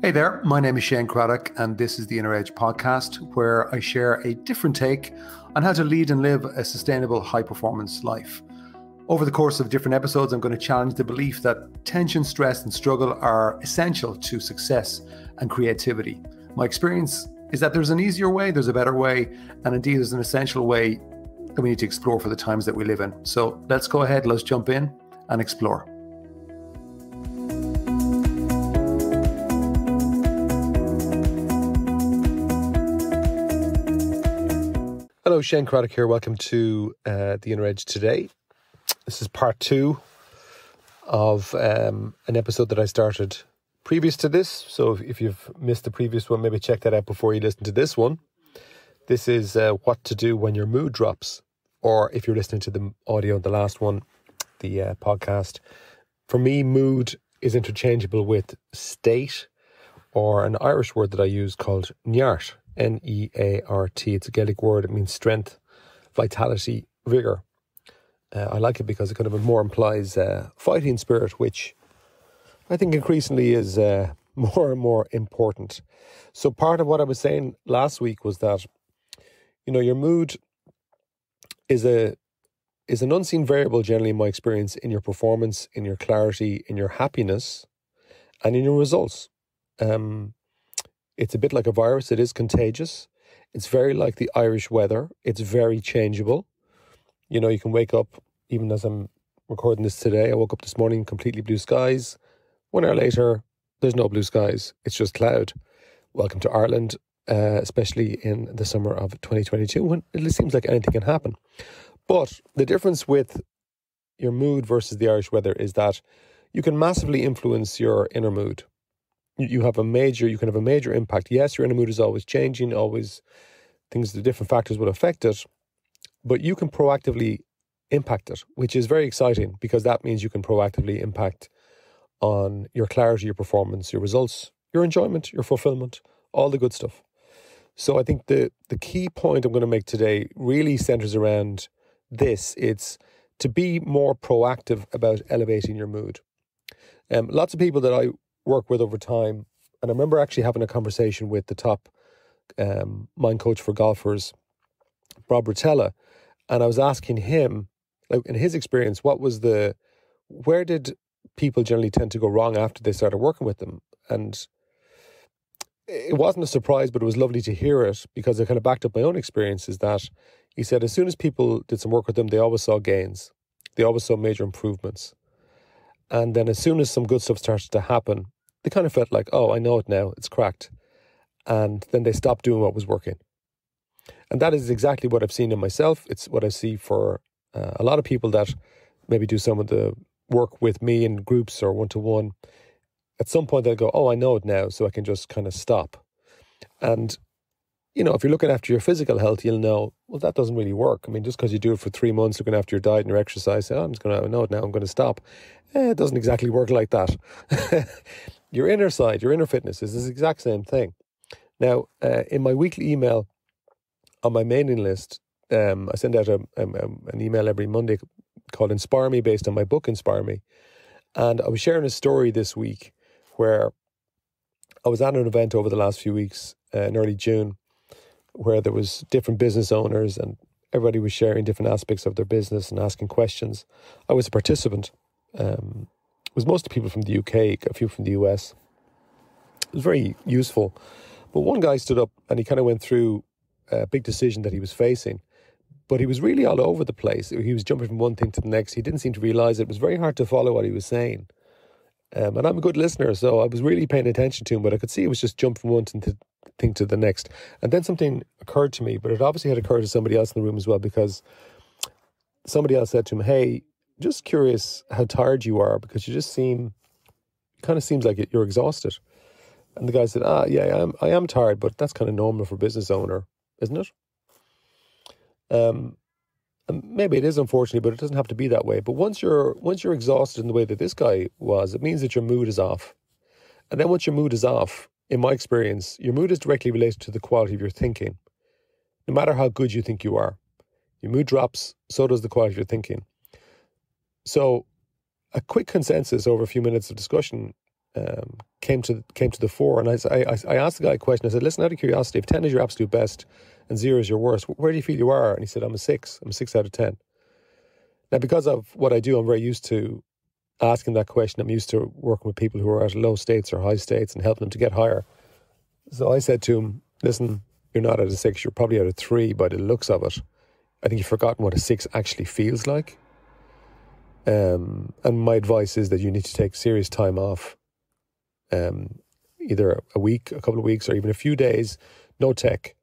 Hey there, my name is Shane Craddock, and this is the Inner Edge podcast, where I share a different take on how to lead and live a sustainable high-performance life. Over the course of different episodes, I'm going to challenge the belief that tension, stress, and struggle are essential to success and creativity. My experience is that there's an easier way, there's a better way, and indeed there's an essential way that we need to explore for the times that we live in. So let's go ahead, let's jump in and explore. Hello, Shane Craddock here. Welcome to the Inner Edge today. This is part 2 of an episode that I started previous to this. So if you've missed the previous one, maybe check that out before you listen to this one. This is what to do when your mood drops. Or if you're listening to the audio of the last one, the podcast. For me, mood is interchangeable with state, or an Irish word that I use called neart. N-E-A-R-T. It's a Gaelic word. It means strength, vitality, vigour. I like it because it kind of more implies fighting spirit, which I think increasingly is more and more important. So part of what I was saying last week was that, you know, your mood is an unseen variable, generally in my experience, in your performance, in your clarity, in your happiness, and in your results. It's a bit like a virus. It is contagious. It's very like the Irish weather. It's very changeable. You know, you can wake up, even as I'm recording this today, I woke up this morning, completely blue skies. 1 hour later, there's no blue skies. It's just cloud. Welcome to Ireland, especially in the summer of 2022, when it seems like anything can happen. But the difference with your mood versus the Irish weather is that you can massively influence your inner mood. You can have a major impact. Yes, your inner mood is always changing, the different factors will affect it, but you can proactively impact it, which is very exciting because that means you can proactively impact on your clarity, your performance, your results, your enjoyment, your fulfilment, all the good stuff. So I think the key point I'm going to make today really centers around this. It's to be more proactive about elevating your mood. Lots of people that I work with over time, and I remember actually having a conversation with the top mind coach for golfers, Bob Rotella, and I was asking him, like, in his experience, where did people generally tend to go wrong after they started working with them? And it wasn't a surprise, but it was lovely to hear it because it kind of backed up my own experiences. That he said as soon as people did some work with them, they always saw gains, they always saw major improvements. And then as soon as some good stuff started to happen, they kind of felt like, oh, I know it now, it's cracked. And then they stopped doing what was working. And that is exactly what I've seen in myself. It's what I see for a lot of people that maybe do some of the work with me in groups or one-to-one. At some point they'll go, oh, I know it now, so I can just kind of stop. And, you know, if you're looking after your physical health, you'll know, well, that doesn't really work. I mean, just because you do it for 3 months, looking after your diet and your exercise, say, oh, I know it now, I'm going to stop. It doesn't exactly work like that. Your inner side, your inner fitness is the exact same thing. Now, in my weekly email on my mailing list, I send out an email every Monday called Inspire Me, based on my book, Inspire Me. And I was sharing a story this week where I was at an event over the last few weeks in early June, where there was different business owners and everybody was sharing different aspects of their business and asking questions. I was a participant. It was mostly people from the UK, a few from the US. It was very useful. But one guy stood up and he kind of went through a big decision that he was facing. But he was really all over the place. He was jumping from one thing to the next. He didn't seem to realise it. It was very hard to follow what he was saying. And I'm a good listener, so I was really paying attention to him, but I could see it was just jump from one thing to the next. And then something occurred to me, but it obviously had occurred to somebody else in the room as well, because somebody else said to him, hey, just curious how tired you are, because it kind of seems like you're exhausted. And the guy said, yeah, I am tired, but that's kind of normal for a business owner, isn't it? And maybe it is, unfortunately, but it doesn't have to be that way. But once you're exhausted in the way that this guy was, it means that your mood is off. And then once your mood is off, in my experience, your mood is directly related to the quality of your thinking. No matter how good you think you are, your mood drops, so does the quality of your thinking. So a quick consensus over a few minutes of discussion came to the fore. And I asked the guy a question. I said, listen, out of curiosity, if 10 is your absolute best and 0 is your worst, where do you feel you are? And he said, I'm a 6. I'm a 6 out of 10. Now, because of what I do, I'm very used to asking that question. I'm used to working with people who are at low states or high states and helping them to get higher. So I said to him, listen, you're not at a 6, you're probably at a 3 by the looks of it. I think you've forgotten what a 6 actually feels like. And my advice is that you need to take serious time off, either a week, a couple of weeks, or even a few days. No tech,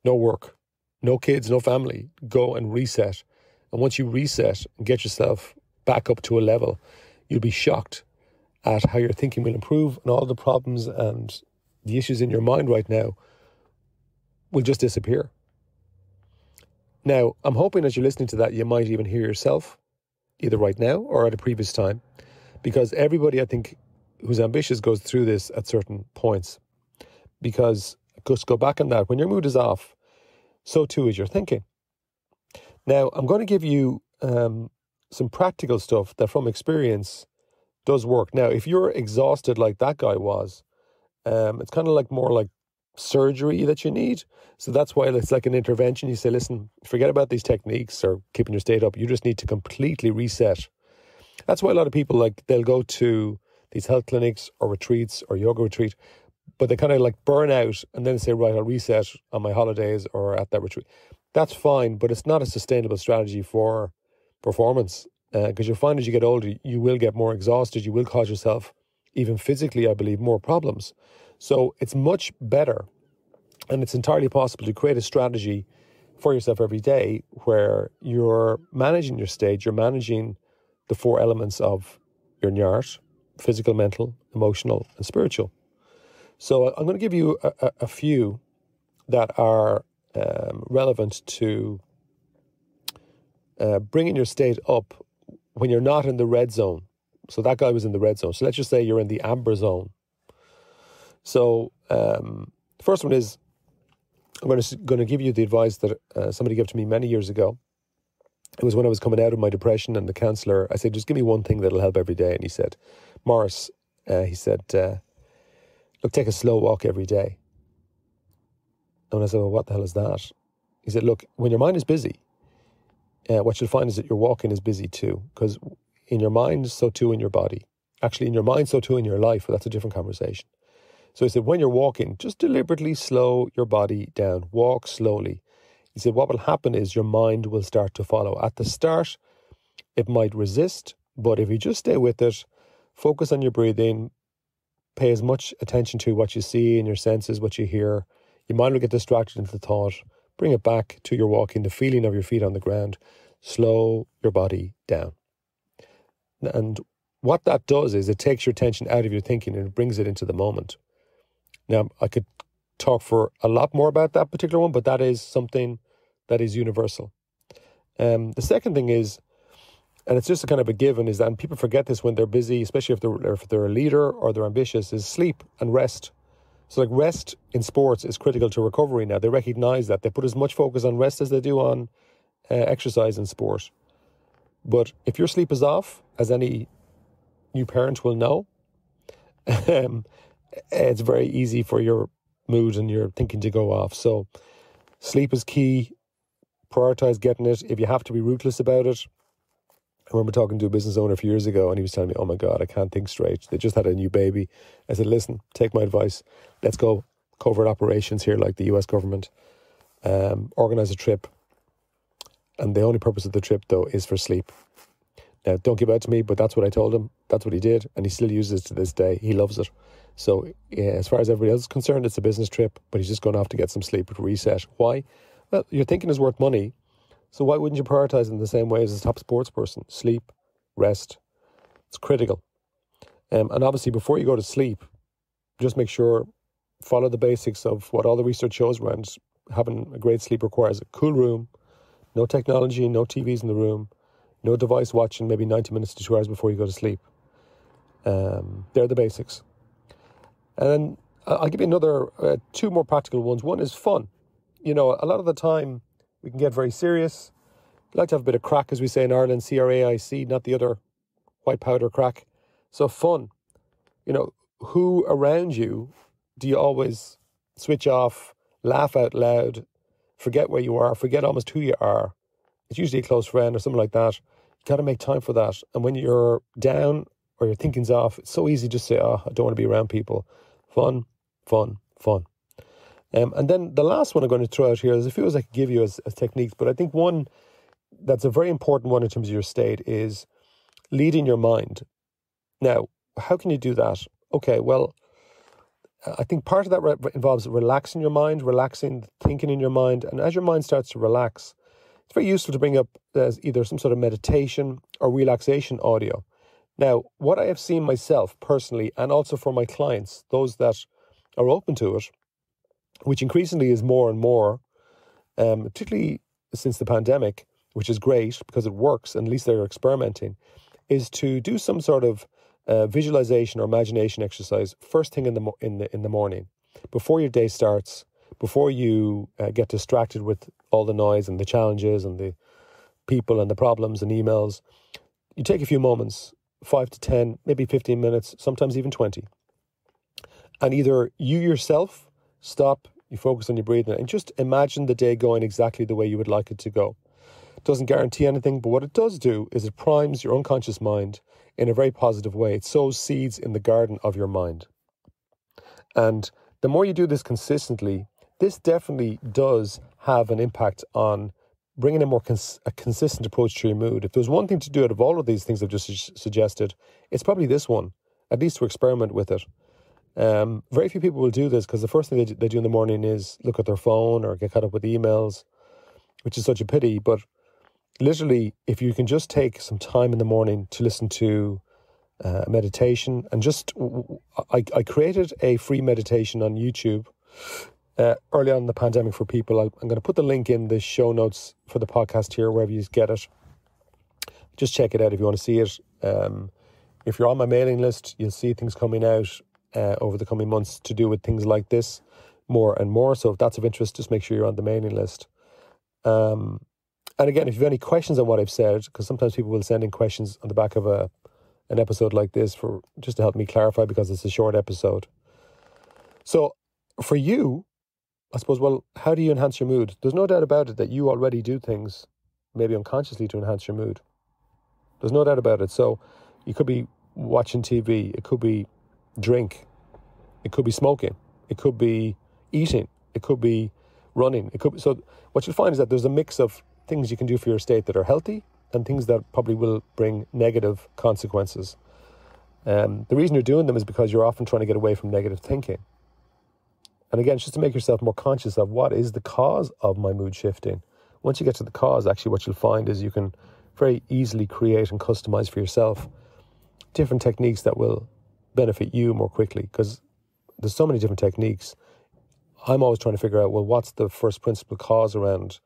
no work, no kids, no family. Go and reset. And once you reset and get yourself back up to a level, you'll be shocked at how your thinking will improve, and all the problems and the issues in your mind right now will just disappear. Now, I'm hoping as you're listening to that, you might even hear yourself, either right now or at a previous time, because everybody, I think, who's ambitious goes through this at certain points. Because, just go back on that, when your mood is off, so too is your thinking. Now, I'm going to give you some practical stuff that from experience does work. Now, if you're exhausted like that guy was, it's kind of like more like surgery that you need. So that's why it's like an intervention. You say, listen, forget about these techniques or keeping your state up. You just need to completely reset. That's why a lot of people, like, they'll go to these health clinics or retreats or yoga retreat, but they kind of like burn out and then say, right, I'll reset on my holidays or at that retreat. That's fine, but it's not a sustainable strategy for performance, because you'll find as you get older, you will get more exhausted. You will cause yourself, even physically, I believe, more problems. So it's much better, and it's entirely possible to create a strategy for yourself every day where you're managing your state, you're managing the 4 elements of your nyart: physical, mental, emotional, and spiritual. So I'm going to give you a few that are relevant to bringing your state up when you're not in the red zone. So that guy was in the red zone. So let's just say you're in the amber zone. So the first one is, I'm going to give you the advice that somebody gave to me many years ago. It was when I was coming out of my depression, and the counsellor, I said, just give me one thing that'll help every day. And he said, Morris, he said, look, take a slow walk every day. And I said, well, what the hell is that? He said, look, when your mind is busy, what you'll find is that your walking is busy too, because in your mind, so too in your body. Actually, in your mind, so too in your life, but that's a different conversation. So he said, when you're walking, just deliberately slow your body down. Walk slowly. He said, what will happen is your mind will start to follow. At the start, it might resist, but if you just stay with it, focus on your breathing, pay as much attention to what you see in your senses, what you hear, your mind will get distracted into thought. Bring it back to your walking, the feeling of your feet on the ground. Slow your body down. And what that does is it takes your attention out of your thinking and it brings it into the moment. Now, I could talk for a lot more about that particular one, but that is something that is universal. The second thing is, and it's just a kind of a given, is that, and people forget this when they're busy, especially if they're a leader or they're ambitious, is sleep and rest. So like rest in sports is critical to recovery now. They recognize that. They put as much focus on rest as they do on exercise in sport. But if your sleep is off, as any new parent will know, it's very easy for your mood and your thinking to go off. So sleep is key. Prioritize getting it. If you have to be ruthless about it. I remember talking to a business owner a few years ago and he was telling me, oh my God, I can't think straight. They just had a new baby. I said, listen, take my advice. Let's go covert operations here like the US government. Organize a trip. And the only purpose of the trip, though, is for sleep. Now, don't give out to me, but that's what I told him. That's what he did. And he still uses it to this day. He loves it. So yeah, as far as everybody else is concerned, it's a business trip, but he's just going to have to get some sleep to reset. Why? Well, your thinking is worth money. So why wouldn't you prioritize in the same way as a top sports person? Sleep, rest. It's critical. And obviously, before you go to sleep, just make sure, follow the basics of what all the research shows around having a great sleep requires. A cool room, no technology, no TVs in the room, no device watching maybe 90 minutes to 2 hours before you go to sleep. They're the basics. And then I'll give you another 2 more practical ones. One is fun. You know, a lot of the time we can get very serious. We like to have a bit of crack, as we say in Ireland, CRAIC, not the other white powder crack. So fun. You know, who around you do you always switch off, laugh out loud, forget where you are, forget almost who you are? It's usually a close friend or something like that. You got to make time for that. And when you're down or your thinking's off, it's so easy to just say, oh, I don't want to be around people. Fun, fun, fun. And then the last one I'm going to throw out here is a few I could give you as techniques, but I think one that's a very important one in terms of your state is leading your mind. Now, how can you do that? Okay, well, I think part of that involves relaxing your mind, relaxing thinking in your mind. And as your mind starts to relax, it's very useful to bring up either some sort of meditation or relaxation audio. Now, what I have seen myself personally, and also for my clients, those that are open to it, which increasingly is more and more, particularly since the pandemic, which is great because it works, and at least they're experimenting, is to do some sort of visualization or imagination exercise first thing in the morning, before your day starts, before you get distracted with all the noise and the challenges and the people and the problems and emails. You take a few moments, 5 to 10, maybe 15 minutes, sometimes even 20. And either you yourself stop, you focus on your breathing, and just imagine the day going exactly the way you would like it to go. It doesn't guarantee anything, but what it does do is it primes your unconscious mind in a very positive way. It sows seeds in the garden of your mind. And the more you do this consistently, this definitely does have an impact on bringing a more consistent approach to your mood. If there's one thing to do out of all of these things I've just suggested, it's probably this one, at least to experiment with it. Very few people will do this because the first thing they do in the morning is look at their phone or get caught up with emails, which is such a pity. But literally, if you can just take some time in the morning to listen to meditation, and I created a free meditation on YouTube early on in the pandemic for people. I'm going to put the link in the show notes for the podcast here, wherever you get it. Just check it out if you want to see it. If you're on my mailing list, you'll see things coming out over the coming months to do with things like this more and more. So if that's of interest, just make sure you're on the mailing list. And again, if you have any questions on what I've said, because sometimes people will send in questions on the back of an episode like this for just to help me clarify, because it's a short episode. So for you, I suppose, well, how do you enhance your mood? There's no doubt about it that you already do things, maybe unconsciously, to enhance your mood. There's no doubt about it. So you could be watching TV. It could be drink. It could be smoking. It could be eating. It could be running. So what you'll find is that there's a mix of things you can do for your state that are healthy and things that probably will bring negative consequences. The reason you're doing them is because you're often trying to get away from negative thinking. And again, it's just to make yourself more conscious of what is the cause of my mood shifting. Once you get to the cause, actually what you'll find is you can very easily create and customize for yourself different techniques that will benefit you more quickly, because there's so many different techniques. I'm always trying to figure out, well, what's the first principal cause around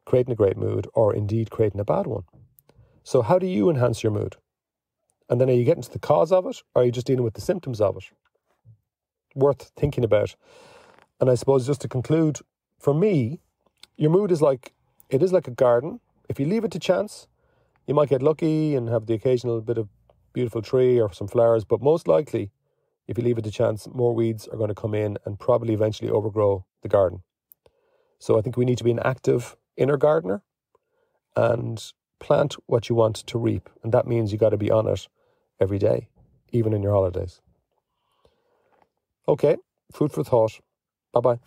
creating a great mood, or indeed creating a bad one? So how do you enhance your mood? And then are you getting to the cause of it, or are you just dealing with the symptoms of it? Worth thinking about. And I suppose just to conclude, for me, your mood is like a garden. If you leave it to chance, you might get lucky and have the occasional bit of beautiful tree or some flowers, but most likely, if you leave it to chance, more weeds are going to come in and probably eventually overgrow the garden. So I think we need to be an active inner gardener and plant what you want to reap. And that means you got to be on it every day, even in your holidays. Okay, food for thought. Bye-bye.